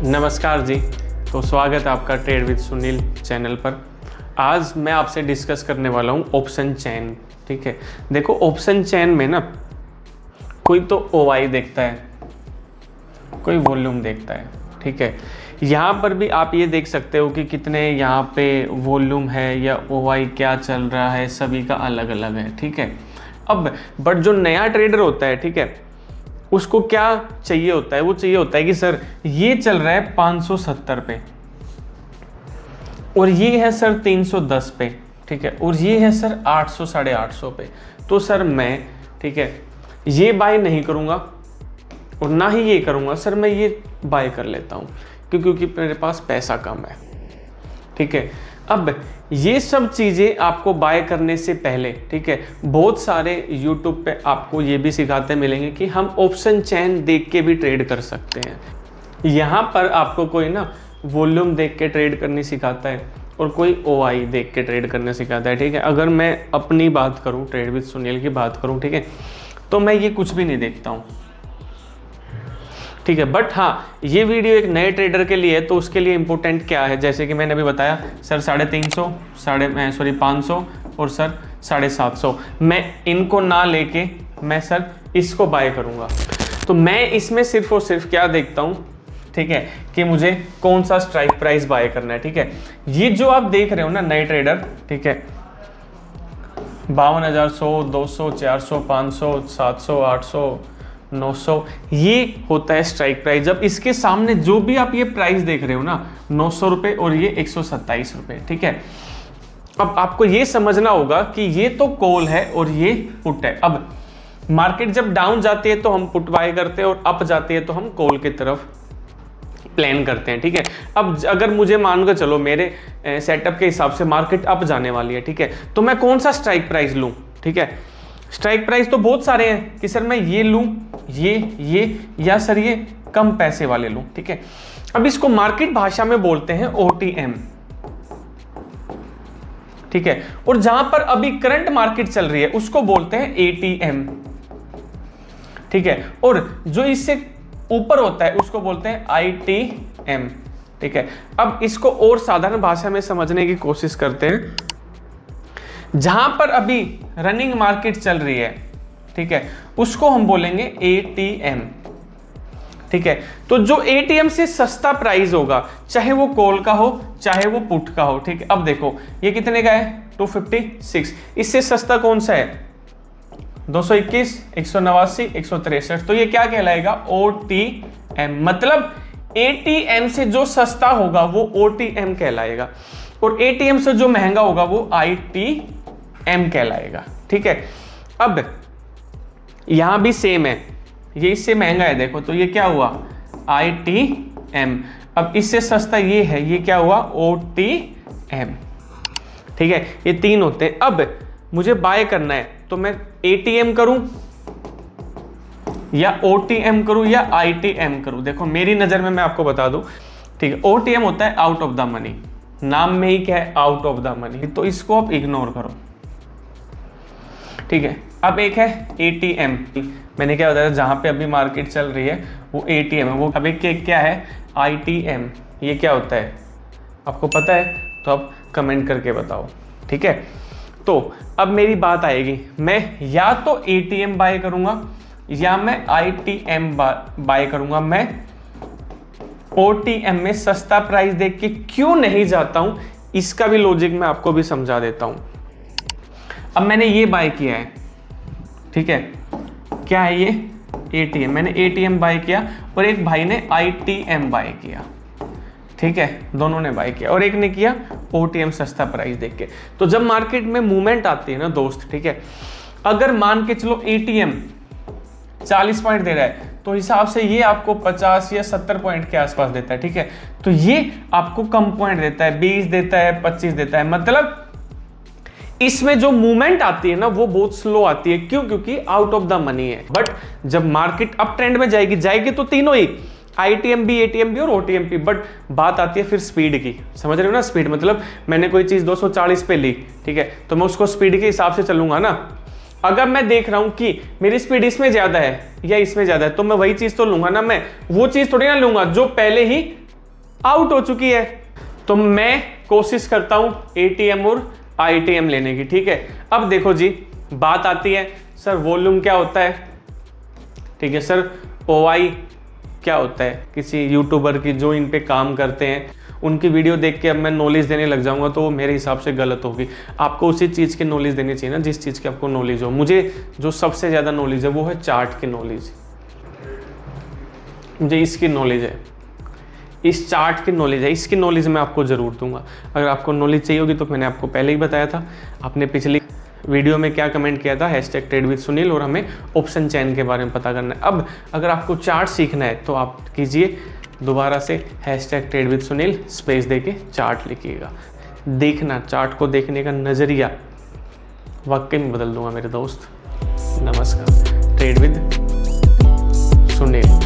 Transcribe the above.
नमस्कार जी। तो स्वागत है आपका ट्रेड विद सुनील चैनल पर। आज मैं आपसे डिस्कस करने वाला हूँ ऑप्शन चेन। ठीक है, देखो ऑप्शन चेन में ना कोई तो ओवाई देखता है, कोई वॉल्यूम देखता है। ठीक है, यहाँ पर भी आप ये देख सकते हो कि कितने यहाँ पे वॉल्यूम है या ओवाई क्या चल रहा है, सभी का अलग अलग है। ठीक है, अब बट जो नया ट्रेडर होता है, ठीक है, उसको क्या चाहिए होता है, वो चाहिए होता है कि सर ये चल रहा है 570 पे और ये है सर 310 पे, ठीक है, और ये है सर 800 850 पे। तो सर मैं, ठीक है, ये बाय नहीं करूँगा और ना ही ये करूँगा, सर मैं ये बाय कर लेता हूँ क्योंकि मेरे पास पैसा कम है। ठीक है, अब ये सब चीज़ें आपको बाय करने से पहले, ठीक है, बहुत सारे YouTube पे आपको ये भी सिखाते मिलेंगे कि हम ऑप्शन चेन देख के भी ट्रेड कर सकते हैं। यहाँ पर आपको कोई ना वॉल्यूम देख के ट्रेड करनी सिखाता है और कोई ओआई देख के ट्रेड करना सिखाता है। ठीक है, अगर मैं अपनी बात करूँ, ट्रेड विद सुनील की बात करूँ, ठीक है, तो मैं ये कुछ भी नहीं देखता हूँ। ठीक है, बट हाँ, ये वीडियो एक नए ट्रेडर के लिए है, तो उसके लिए इंपॉर्टेंट क्या है, जैसे कि मैंने अभी बताया सर 350, 500 और सर 750, मैं इनको ना लेके मैं सर इसको बाय करूँगा। तो मैं इसमें सिर्फ और सिर्फ क्या देखता हूँ, ठीक है, कि मुझे कौन सा स्ट्राइक प्राइस बाय करना है। ठीक है, ये जो आप देख रहे हो ना नए ट्रेडर, ठीक है, 52,100, 200, 400, 500, 700, 800, 900, ये होता है स्ट्राइक प्राइस। जब इसके सामने जो भी आप ये प्राइस देख रहे हो ना, 900 रुपये और ये 127 रुपये। ठीक है, अब आपको ये समझना होगा कि ये तो कॉल है और ये पुट है। अब मार्केट जब डाउन जाती है तो हम पुट बाय करते हैं और अप जाती है तो हम कॉल की तरफ प्लान करते हैं। ठीक है, अब अगर मुझे मान कर चलो मेरे सेटअप के हिसाब से मार्केट अप जाने वाली है, ठीक है, तो मैं कौन सा स्ट्राइक प्राइस लूँ। ठीक है, स्ट्राइक प्राइस तो बहुत सारे हैं कि सर मैं ये लूं, ये या सर ये कम पैसे वाले लूं। ठीक है, अब इसको मार्केट भाषा में बोलते हैं OTM। ठीक है, और जहां पर अभी करंट मार्केट चल रही है उसको बोलते हैं ATM। ठीक है, और जो इससे ऊपर होता है उसको बोलते हैं ITM। ठीक है, अब इसको और साधारण भाषा में समझने की कोशिश करते हैं। जहां पर अभी रनिंग मार्केट चल रही है, ठीक है, उसको हम बोलेंगे ATM। ठीक है, तो जो ATM से सस्ता प्राइस होगा, चाहे वो कॉल का हो चाहे वो पुट का हो। ठीक है, अब देखो ये कितने का है, 256। इससे सस्ता कौन सा है, 221, 189, 163। तो ये क्या कहलाएगा, OTM। मतलब ATM से जो सस्ता होगा वो OTM कहलाएगा और ATM से जो महंगा होगा वो ITM कहलाएगा। ठीक है, अब यहां भी सेम है, ये इससे महंगा है, देखो तो ये क्या हुआ, ITM। अब इससे सस्ता ये है, ये क्या हुआ, OTM। ठीक है, ये तीन होते हैं। अब मुझे बाय करना है तो मैं ATM करूं या OTM करूं या ITM करूं। देखो मेरी नजर में मैं आपको बता दूं, ठीक है, OTM होता है आउट ऑफ द मनी, नाम में ही क्या है, आउट ऑफ द मनी, तो इसको आप इग्नोर करो। ठीक है, अब एक है ATM। मैंने क्या बताया, जहां पे अभी मार्केट चल रही है वो ATM है। वो अब एक क्या है, ITM। ये क्या होता है आपको पता है तो आप कमेंट करके बताओ। ठीक है, तो अब मेरी बात आएगी, मैं या तो ATM बाय करूंगा या मैं ITM बाय करूंगा। मैं OTM में सस्ता प्राइस देख के क्यों नहीं जाता हूं, इसका भी लॉजिक मैं आपको भी समझा देता हूं। अब मैंने ये बाय किया है, ठीक है, क्या है ये, ATM। मैंने ATM बाय किया और एक भाई ने ITM बाय किया। ठीक है, दोनों ने बाय किया और एक ने किया OTM सस्ता प्राइस देख के। तो जब मार्केट में मूवमेंट आती है ना दोस्त, ठीक है, अगर मान के चलो ATM 40 पॉइंट दे रहा है तो हिसाब से ये आपको 50 या 70 पॉइंट के आसपास देता है। ठीक है, तो ये आपको कम पॉइंट देता है, 20 देता है, 25 देता है। मतलब इसमें जो मूवमेंट आती है ना वो बहुत स्लो आती है। क्यों, क्योंकि आउट ऑफ द मनी है। बट जब मार्केट अप ट्रेंड में जाएगी तो तीनों ही, ITM भी, ATM भी और OTM भी। बट बात आती है फिर स्पीड की, समझ रहे हो ना, स्पीड मतलब मैंने कोई चीज 240 पे ली, ठीक है, तो मैं उसको स्पीड के हिसाब से चलूंगा ना। अगर मैं देख रहा हूं कि मेरी स्पीड इसमें ज्यादा है या इसमें ज्यादा है तो मैं वही चीज तो लूंगा ना, मैं वो चीज थोड़ी ना लूंगा जो पहले ही आउट हो चुकी है। तो मैं कोशिश करता हूं ATM और ITM लेने की, ठीक है। अब देखो जी, बात आती है सर वॉल्यूम क्या होता है, ठीक है सर OI क्या होता है। किसी यूट्यूबर की जो इन पे काम करते हैं उनकी वीडियो देख के अब मैं नॉलेज देने लग जाऊंगा तो वो मेरे हिसाब से गलत होगी। आपको उसी चीज़ की नॉलेज देनी चाहिए ना जिस चीज़ की आपको नॉलेज हो। मुझे जो सबसे ज़्यादा नॉलेज है वो है चार्ट की नॉलेज, मुझे इसकी नॉलेज है, इस चार्ट की नॉलेज है, इसकी नॉलेज मैं आपको ज़रूर दूंगा। अगर आपको नॉलेज चाहिए होगी तो मैंने आपको पहले ही बताया था, आपने पिछली वीडियो में क्या कमेंट किया था, #TradeWithSunil, और हमें ऑप्शन चैन के बारे में पता करना है। अब अगर आपको चार्ट सीखना है तो आप कीजिए दोबारा से #TradeWithSunil स्पेस देके चार्ट लिखिएगा। देखना, चार्ट को देखने का नज़रिया वाकई में बदल दूंगा मेरे दोस्त। नमस्कार, ट्रेड विद सुनील।